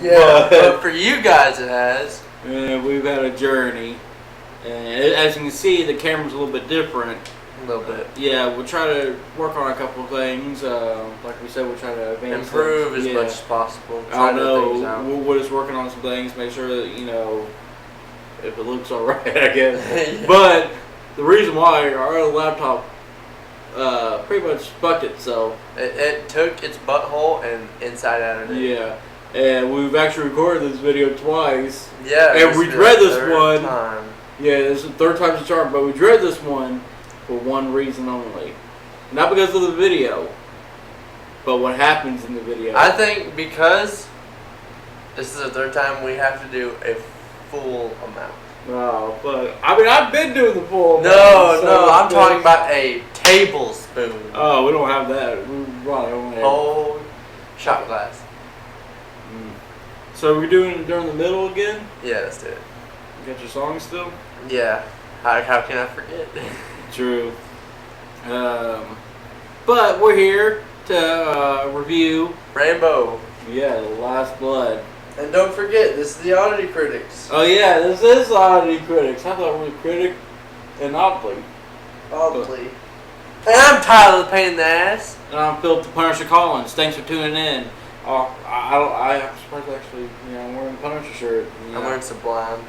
Yeah, but for you guys it has. And we've had a journey. And as you can see, the camera's a little bit different. A little bit. Yeah, we'll try to work on a couple of things. Like we said, we'll try to improve as much as possible. I know. We're just working on some things, make sure that, if it looks alright, I guess. Yeah. But the reason why our other laptop pretty much fucked it, so. It took its butthole and inside out of it. Yeah. And we've actually recorded this video twice. Yeah. And we dread this one. Time. Yeah, this is the third time's the charm, but we dread this one for one reason only. Not because of the video, but what happens in the video. I think because this is the third time we have to do a full amount. No, but I've been doing the full amount. No, I'm talking about a tablespoon. Oh, we don't have that. We probably only have whole shot glass. So we're doing it during the middle again? Yeah, let's do it. You got your song still? Yeah. How can I forget? True. But we're here to review Rambo. Yeah, The Last Blood. And don't forget, this is the Oddity Critics. Oh yeah, this is Oddity Critics. I thought we were Critic and Oddly. Oddly. And I'm Tyler the Pain in the Ass. And I'm Philip the Punisher Collins. Thanks for tuning in. I'm surprised actually, I'm wearing a Punisher shirt. I'm wearing Sublime.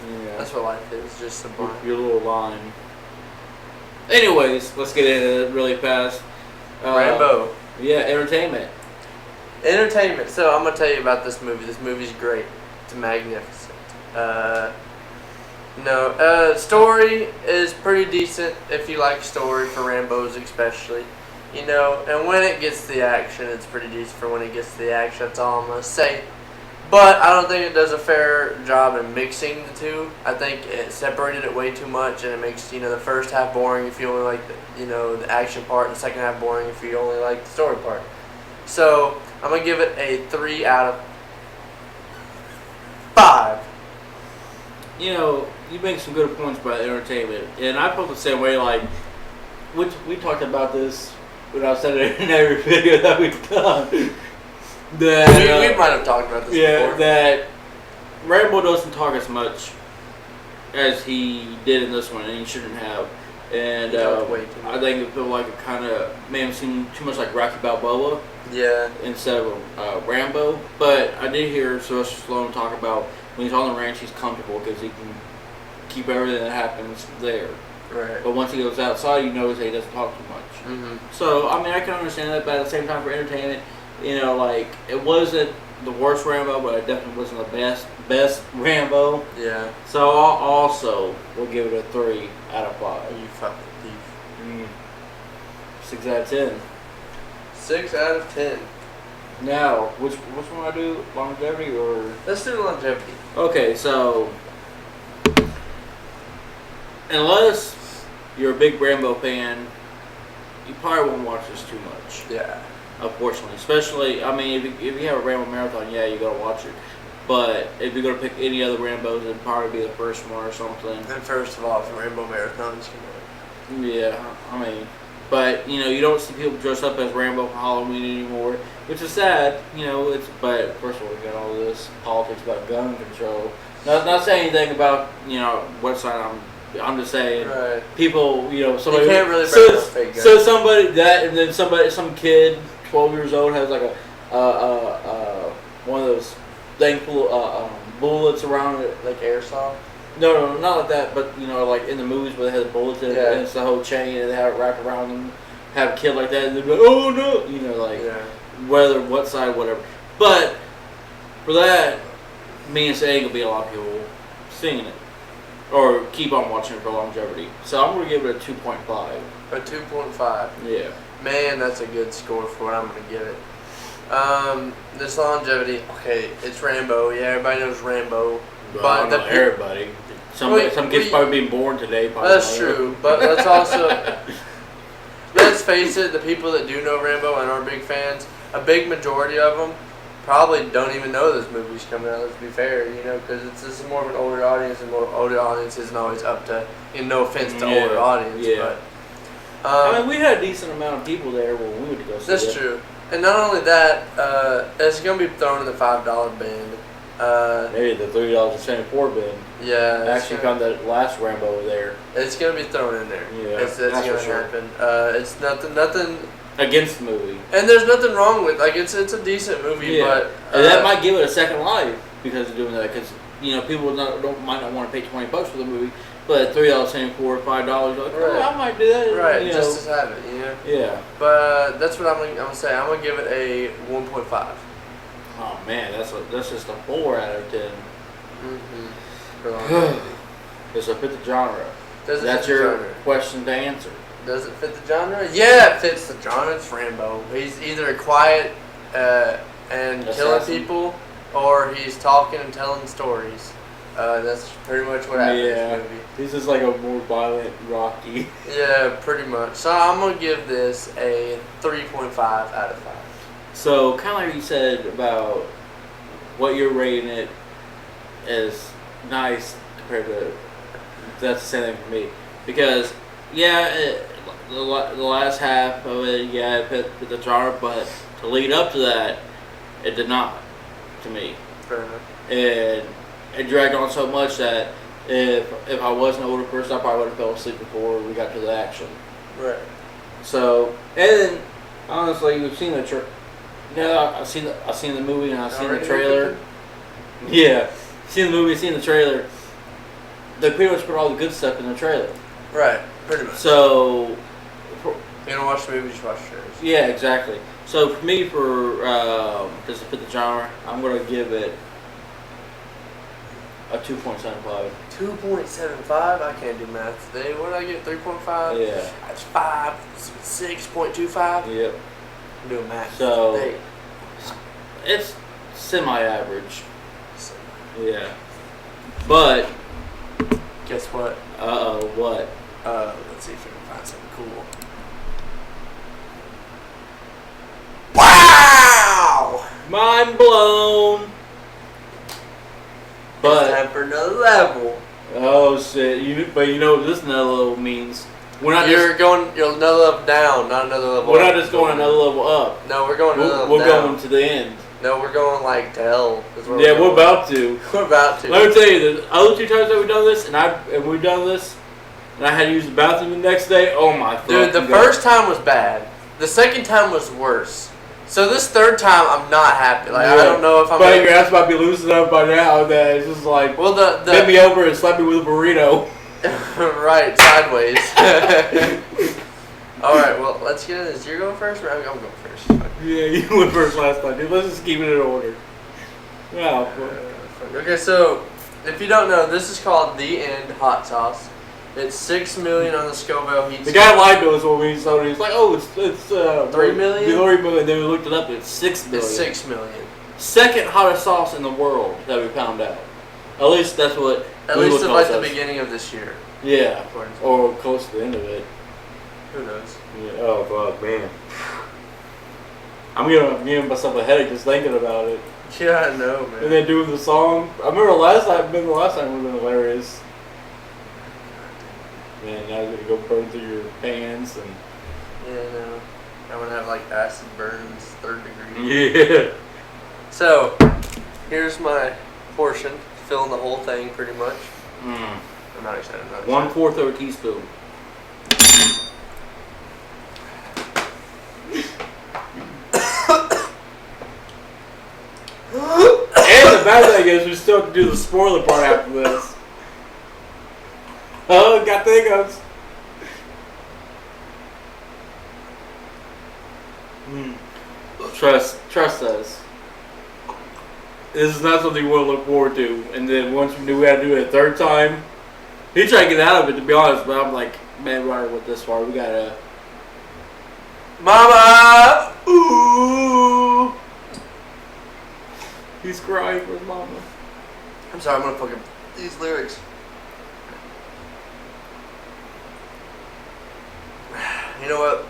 Yeah. That's what life is, just Sublime. Your little line. Anyways, let's get into it really fast. Rambo. Yeah, entertainment. Entertainment. So I'm going to tell you about this movie. This movie's great. It's magnificent. Story is pretty decent if you like story for Rambos especially. And when it gets to the action, it's pretty decent for when it gets to the action. That's all I'm going to say. But I don't think it does a fair job in mixing the two. I think it separated it way too much, and it makes the first half boring if you only like the action part, and the second half boring if you only like the story part. So I'm gonna give it a 3 out of 5. You make some good points about entertainment, and I felt the same way. Like, we talked about this when I said it in every video that we've done. That, we might have talked about this before. That Rambo doesn't talk as much as he did in this one, and he shouldn't have. And I think it felt like it kind of made him seem too much like Rocky Balboa. Yeah. Instead of Rambo. But I did hear Sylvester Stallone talk about when he's on the ranch, he's comfortable because he can keep everything that happens there. Right. But once he goes outside, you notice that he doesn't talk too much. Mm-hmm. So I can understand that, but at the same time, for entertainment. It wasn't the worst Rambo, but it definitely wasn't the best Rambo. Yeah. So also, we'll give it a 3 out of 5. You fucking thief. 6 out of 10. 6 out of 10. Now, which one I do? Longevity or? Let's do longevity. Okay, so unless you're a big Rambo fan, you probably won't watch this too much. Yeah. Unfortunately, especially, if you have a Rambo marathon, yeah, you gotta watch it. But if you're gonna pick any other Rambos, it'd probably be the first one or something. And first of all, if the Rambo marathon's coming. Yeah, but you don't see people dress up as Rambo for Halloween anymore, which is sad. But first of all, we got all this politics about gun control. Not saying anything about what side I'm just saying, right. People, somebody. You can't really bring up fake guns. So somebody and then some kid, 12 years old, has like one of those thankful bullets around it, like airsoft. No, not like that. But like in the movies where they have the bullets in it, yeah. And it's the whole chain, and they have it wrapped around them. Have a kid like that, and they're like, "Oh no!" Whether what side, whatever. But for that, me and Say gonna be a lot of people seeing it. Or keep on watching it for longevity. So I'm going to give it a 2.5. A 2.5? Yeah. Man, that's a good score for what I'm going to give it. This longevity, okay, it's Rambo. Yeah, everybody knows Rambo. Well, but not everybody. Some kids probably being born today. That's true. But let's also, let's face it, the people that do know Rambo and are big fans, a big majority of them probably don't even know this movie's coming out, let's be fair, because this is more of an older audience, and more older audience isn't always up to, no offense to older audience, but... we had a decent amount of people there when we went to go see it. That's true. And not only that, it's gonna be thrown in the $5 bin. Maybe the $3.74 bin. Yeah, Actually, found that last Rambo there. It's gonna be thrown in there. Yeah, it's gonna happen. It's nothing against the movie. And there's nothing wrong with it's a decent movie, but and that might give it a second life because of doing that. Because people might not want to pay $20 for the movie, but $3.74, $5, like, oh, I might do that. Right, just to have it, Yeah. But that's what I'm gonna say. I'm gonna give it a 1.5. Oh man, that's just a 4 out of 10. Does it fit the genre? That's your question to answer. Does it fit the genre? Yeah, it fits the genre. It's Rambo. He's either quiet and killing people, or he's talking and telling stories. That's pretty much what happens in the movie. This is like a more violent Rocky. Yeah, pretty much. So I'm gonna give this a 3.5 out of 5. So kind of like you said about what you're rating it as nice compared to, that's the same thing for me, because the last half of it, it fit the genre, but to lead up to that, it did not, to me. Fair enough. And it dragged on so much that if I was an older person, I probably would have fell asleep before we got to the action. Right. So, and then honestly, we've seen the I've seen the movie and I've seen the trailer. Yeah, seen the movie, seen the trailer. They pretty much put all the good stuff in the trailer. Right, pretty much. So, you don't watch the movie, you just watch the trailers. Yeah, exactly. So for me, does it fit the genre? I'm gonna give it a 2.75. 2.75? I can't do math today. What did I get? 3.5? Yeah. That's 6.25? Yep. I'm doing math so today. It's semi-average. Yeah. But guess what? What? Let's see if we can find something cool. Wow! Mind blown. But it's time for another level. Oh shit! But you know what this another level means? We're not you're another level down, not another level. We're not just going another level up. No, we're going another level down. We're going to the end. No, we're going like to hell. Yeah, we're about to. We're about to. Let me tell you, the other 2 times that we've done this, and we've done this, and I had to use the bathroom the next day. Oh my god! Dude, the first time was bad. The second time was worse. So this third time, I'm not happy. Like I don't know if I'm. But your ass might be loosened up by now. That it's just like, well, bend me over and slap me with a burrito. Right, sideways. All right, well, let's get into this. You're going first, or I'm going first? Yeah, you went first last time, dude. Let's just keep it in order. Wow. Okay, so if you don't know, this is called The End Hot Sauce. It's 6 million on the Scoville heat. The guy lied to us when we saw it. He's like, "Oh, it's 3 million." 3 million. Then we looked it up. It's 6 million. It's 6 million. Second hottest sauce in the world that we found out. At least that's what. At least at like the beginning of this year. Yeah, or close to the end of it. Who knows? Yeah. Oh fuck, man. I'm giving myself a headache just thinking about it. Yeah, I know, man. And then doing the song. I remember the last time would have been hilarious. Man, now you're gonna go burn through your pants and. Yeah, I know. I'm gonna have like acid burns, 3rd degree. Yeah. So, here's my portion, filling the whole thing pretty much. I'm not excited. 1/4 of a teaspoon. And the bad thing is we still have to do the spoiler part after this. Oh, got the hiccups. Trust us. This is not something we'll look forward to. And then once we knew we had to do it a 3rd time, he tried to get out of it, to be honest, but I'm like, man, we're already with this far. We gotta. Mama! Ooh! He's crying for his mama. I'm sorry, I'm gonna fucking these lyrics. You know what?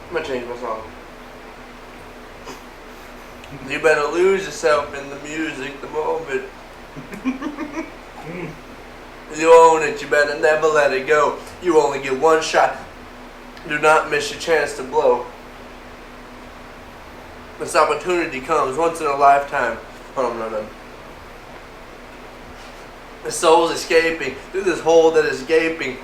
I'm gonna change my song. You better lose yourself in the music the moment. You own it, you better never let it go. You only get one shot. Do not miss your chance to blow. This opportunity comes once in a lifetime. Hold on, I'm not done. The soul's escaping through this hole that is gaping.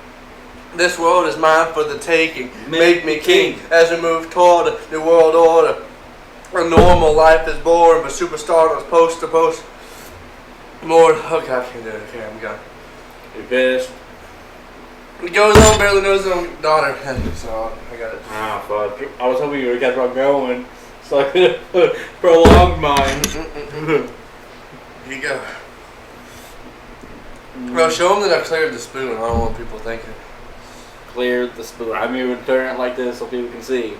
This world is mine for the taking. Make me king as we move toward a new world order. A normal life is born, but superstardom post to post. Lord, okay, I can't do it. Okay, I'm gone. You finished? It goes on, barely knows his own daughter. So I got it. Ah, fuck. I was hoping you would have kept on going, so I could have prolonged mine. Here you go. Bro, show them that I cleared the spoon. I don't want people thinking. Cleared the spoon. I'm even turning it like this so people can see.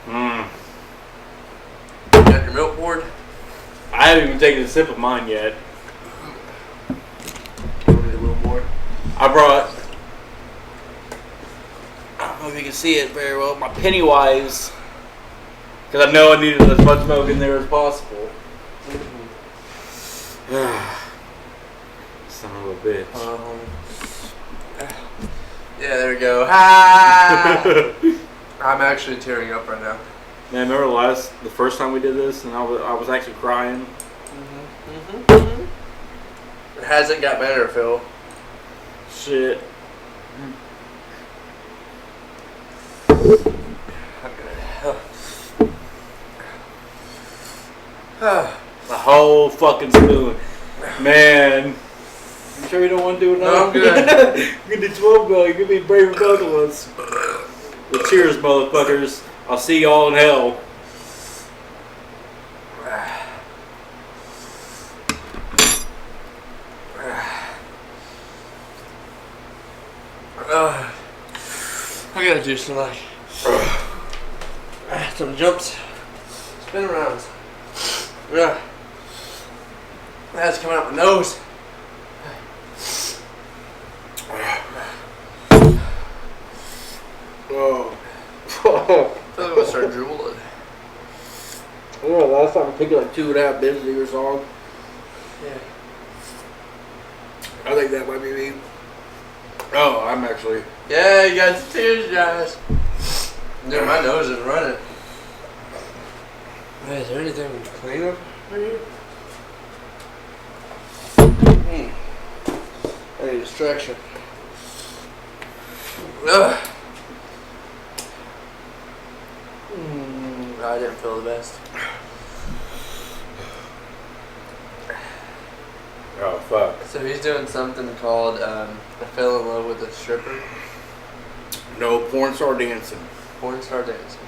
Mmm. You got your milk board? I haven't even taken a sip of mine yet. Give me a little more. I brought, I don't know if you can see it very well, my Pennywise. Because I know I needed as much milk in there as possible. Son of a bitch. Yeah, there we go. Ha! I'm actually tearing up right now. Man, remember the first time we did this, and I was actually crying. It hasn't got better, Phil. Shit. The whole fucking spoon. Man. You sure you don't want to do it now? No, I'm good. You can do 12 mil. You can be brave with both of us. Well, cheers, motherfuckers. I'll see y'all in hell. I gotta do some some jumps, spin arounds. That's coming out my nose. Oh. I feel like I'm gonna start drooling. Yeah, last time I took it like 2.5 minutes to your song. Yeah. I think that might be me. Oh, I'm actually. Yeah, you got the tears, guys. Dude, my nose is running. Hey, is there anything we can clean up for you? I need distraction. Ugh. I didn't feel the best. Oh, fuck. So he's doing something called I fell in love with a stripper. No, porn star dancing. Porn star dancing.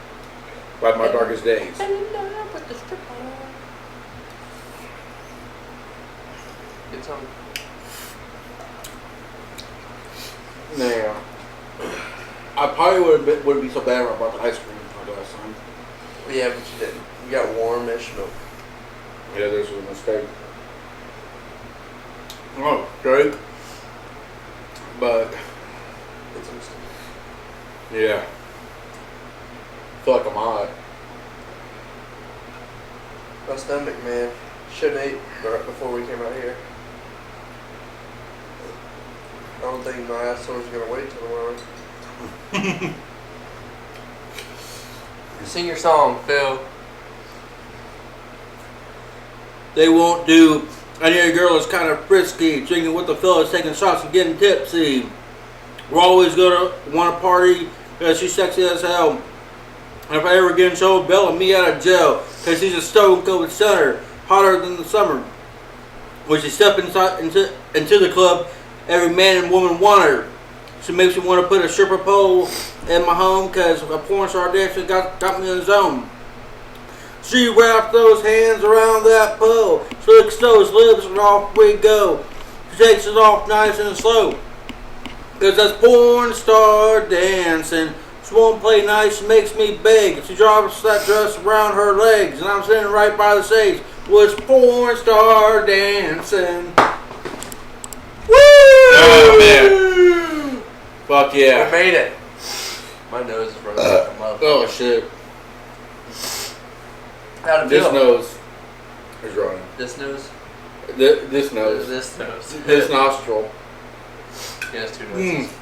Like my darkest days. Fell in love with the stripper. Get some. Now, I probably wouldn't be so bad if I brought the ice cream like last time. Yeah, but you didn't. You got warmish milk. Yeah, this was a mistake. Oh, great. But, It's a mistake. yeah. Fuck, I'm hot. My stomach, man. Shouldn't ate right before we came out here. I don't think my asshole's gonna wait till tomorrow. Sing your song, Phil. They won't do. I need a girl that's kind of frisky, drinking with the fellas, taking shots and getting tipsy. We're always gonna want to party because she's sexy as hell. And if I ever get in trouble, bailing me out of jail because she's a stone cold stunner, hotter than the summer. When she steps into the club, every man and woman want her. She makes me want to put a stripper pole in my home because a porn star dancer got me in the zone. She wraps those hands around that pole, slicks those lips, and off we go. She takes it off nice and slow, cause that's porn star dancing. She won't play nice, she makes me beg. She drops that dress around her legs, and I'm sitting right by the stage. Was porn star dancing. Woo! Oh man! Fuck yeah! I made it. My nose is running like a motherfucker. Oh shit! How'd it This feel? nose is running. This nose? This nose. This nose. This nostril. He has two noses.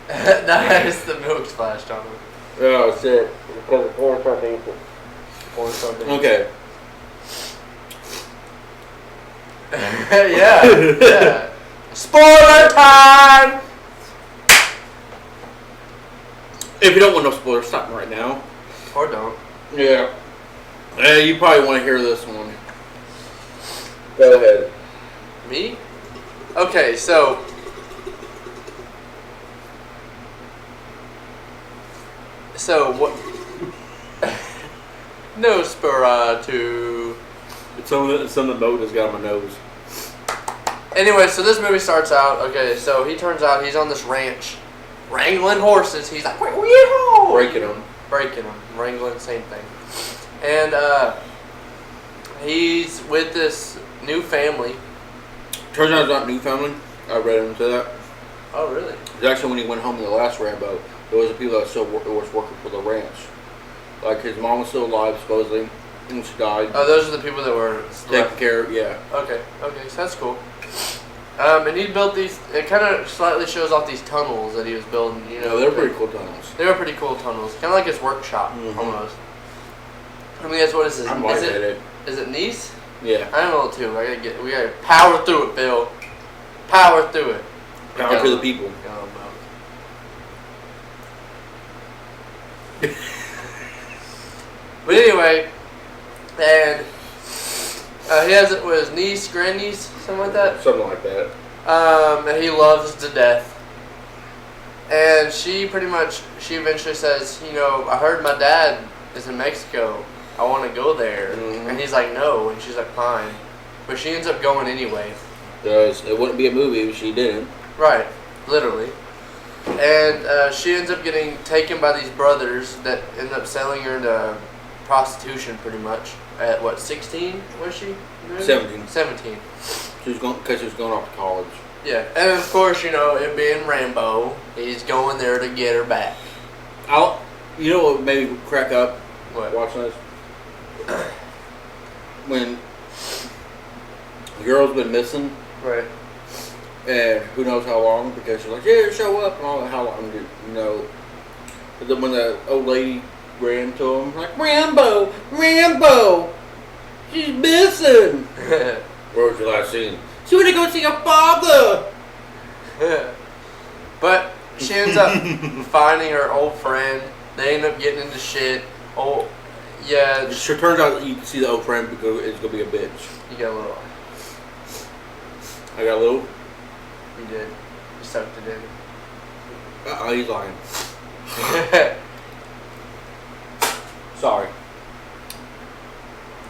Nice, the milk splashed on him. Oh shit! Because of porn star dancing. porn star thing. Okay. yeah. Spoiler time! If you don't want no spoilers, stop right now. Or don't. Yeah. You probably want to hear this one. Go ahead. Me? Okay, so... So, what... Nosferatu. It's some of the boat has got on my nose. Anyway, so this movie starts out, okay, so he turns out he's on this ranch, wrangling horses. He's like, yeehaw! Breaking them. Wrangling, same thing. And, he's with this new family. Turns out it's not new family. I read into that. Oh, really? It's actually when he went home in the last Rambo, there was the people that was working for the ranch. Like his mom was still alive, supposedly, and she died. Oh, those are the people that were taking care of, yeah. Okay, so that's cool. And he built these, it kind of slightly shows off these tunnels that he was building, you know. Yeah, they're pretty cool tunnels. They were pretty cool tunnels. Kind of like his workshop, almost. I mean, that's what is this? I'm like it. Is it Nice? Yeah. I don't know too. We gotta power through it, Bill. Power through it. Power to the people. But anyway, and he has it with his niece, grandniece, something like that. Something like that. And he loves to death. And she eventually says, you know, I heard my dad is in Mexico. I want to go there. Mm-hmm. And he's like, no. And she's like, fine. But she ends up going anyway. It wouldn't be a movie if she didn't. Right. Literally. And she ends up getting taken by these brothers that end up selling her into prostitution pretty much. At what, 16 was she? 17. 17. Because she was going off to college. Yeah. And of course, you know, it being Rambo, he's going there to get her back. You know what made me crack up? What? Watching this? When the girl's been missing. Right. And who knows how long, because she's like, yeah, show up, and all that, how long, you know. But then when the old lady ran to him, like, Rambo, she's missing. Where was your last scene? She went to go see her father. But she ends up finding her old friend. They end up getting into shit. Oh, yeah. It sure turns out that you can see the old friend because it's going to be a bitch. You got a little. I got a little? You did. You sucked it in. He's lying. Sorry.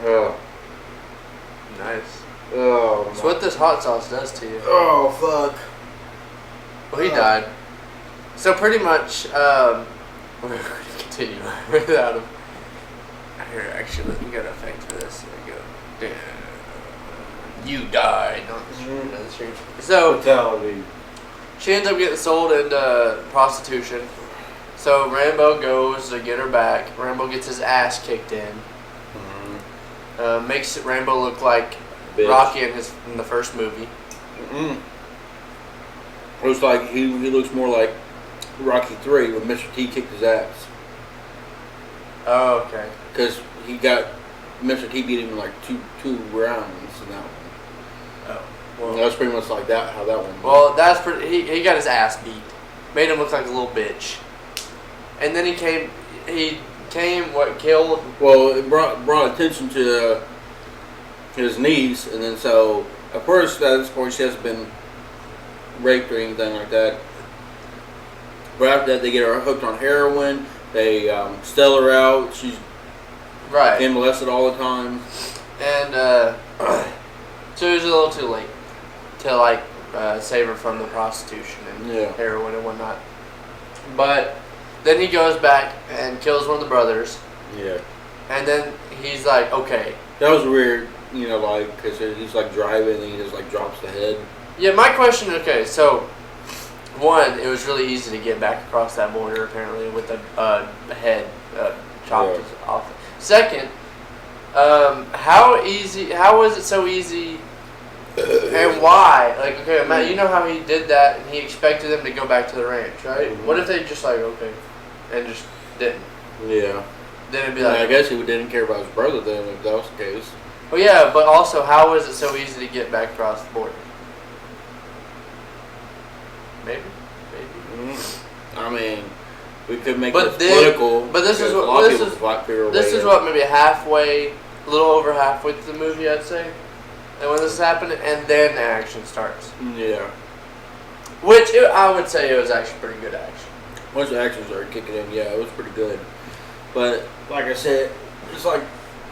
Oh. Nice. Oh. That's what this hot sauce does to you. Oh, fuck. Well, he died. So pretty much, we're going to continue without him. Here, actually, let me get an effect for this. There we go. You died. So, Fatality. She ends up getting sold into prostitution. So Rambo goes to get her back. Rambo gets his ass kicked in. Mm-hmm. Makes Rambo look like Bitch. Rocky in the first movie. Looks like he looks more like Rocky 3 when Mr. T kicked his ass. Oh, okay. Because he got Mr. T beat him in like two rounds in that one. Oh, well, that's pretty much like that. How that one went. Well, that's pretty. He got his ass beat. Made him look like a little bitch. And then he came. What killed? Well, it brought attention to his niece, and then so at first at this point she hasn't been raped or anything like that. But after that, they get her hooked on heroin. They sell her out. She's getting molested all the time. And so it was a little too late to save her from the prostitution and heroin and whatnot. But then he goes back and kills one of the brothers. Yeah. And then he's like, okay. That was weird, because he's driving and he just drops the head. Yeah, my question, okay, so one, it was really easy to get back across that border apparently with the head chopped off. Second, how was it so easy and why? Okay, Matt, you know how he did that and he expected them to go back to the ranch, right? Mm-hmm. What if they just okay, and just didn't? Yeah. then it'd be Yeah, like. I guess he didn't care about his brother then, if that was the case. Well, yeah, but also, how is it so easy to get back across the border? Maybe. I mean, we could make But this political. But this is because a what lot of this people is. black people are This is weighing. what maybe halfway, a little over halfway through the movie, I'd say. And when this is happening, and then the action starts. Yeah. Which I would say it was actually pretty good action. Once the action started kicking in, yeah, it was pretty good. But like I said, it's like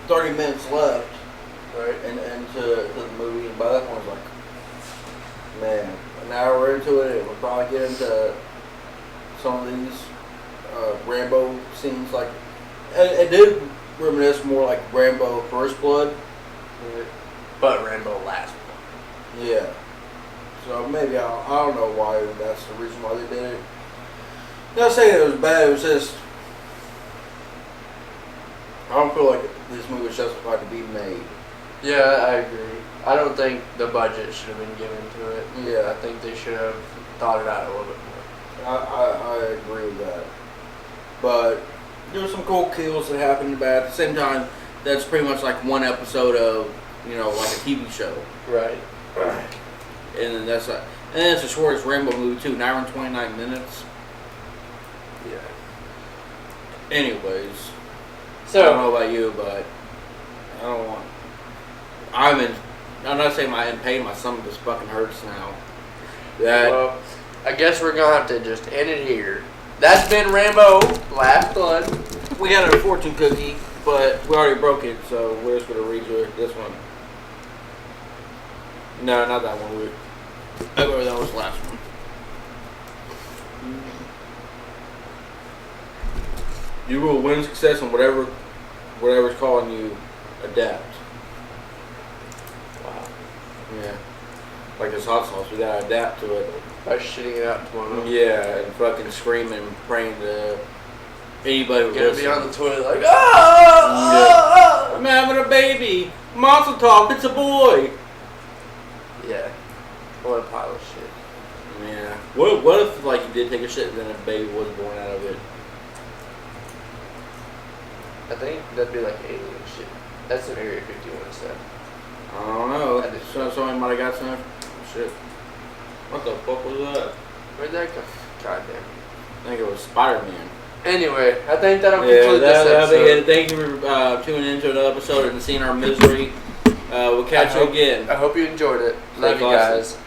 30 minutes left, Right. and to the movie, and by that point, I was like, man, an hour into it, we'll probably get into some of these Rambo scenes. Like, it did reminisce more like Rambo First Blood. But Rambo last one. Yeah. So maybe I don't know why that's the reason why they did it. Not saying it was bad. It was just I don't feel like this movie was justified to be made. Yeah, I agree. I don't think the budget should have been given to it. Yeah. I think they should have thought it out a little bit more. I agree with that. But there were some cool kills that happened, but at the same time, that's pretty much like one episode of, like a TV show. Right. And then that's the shortest Rambo movie too, 1 hour and 29 minutes. Yeah. Anyways, So I don't know about you, but I don't want. I'm not saying I'm in pain. My stomach just fucking hurts now. well, I guess we're gonna have to just end it here. That's been Rambo Last Blood. We got a fortune cookie, but we already broke it, so we're just gonna read you this one. No, not that one. That was the last one. You will win success in whatever's calling you. Adapt. Wow. Yeah. Like this hot sauce, we gotta adapt to it. By shitting it out tomorrow. Yeah, and fucking screaming and praying to anybody who Gonna listens. be on the toilet like, oh! I'm having a baby. Monster talk. It's a boy. Yeah. What a pile of shit. Yeah. What if like you did take a shit and then a baby was born out of it? I think that'd be like alien shit. That's some Area 51 stuff. I don't know. I did. Somebody might have got some shit. What the fuck was that? Where'd that come? God damn. I think it was Spider-Man. Anyway, I think that'll Yeah, conclude this that'll be episode. it. Thank you for tuning into another episode and seeing our misery. We'll catch you again. I hope you enjoyed it. Stay Love you classy. guys.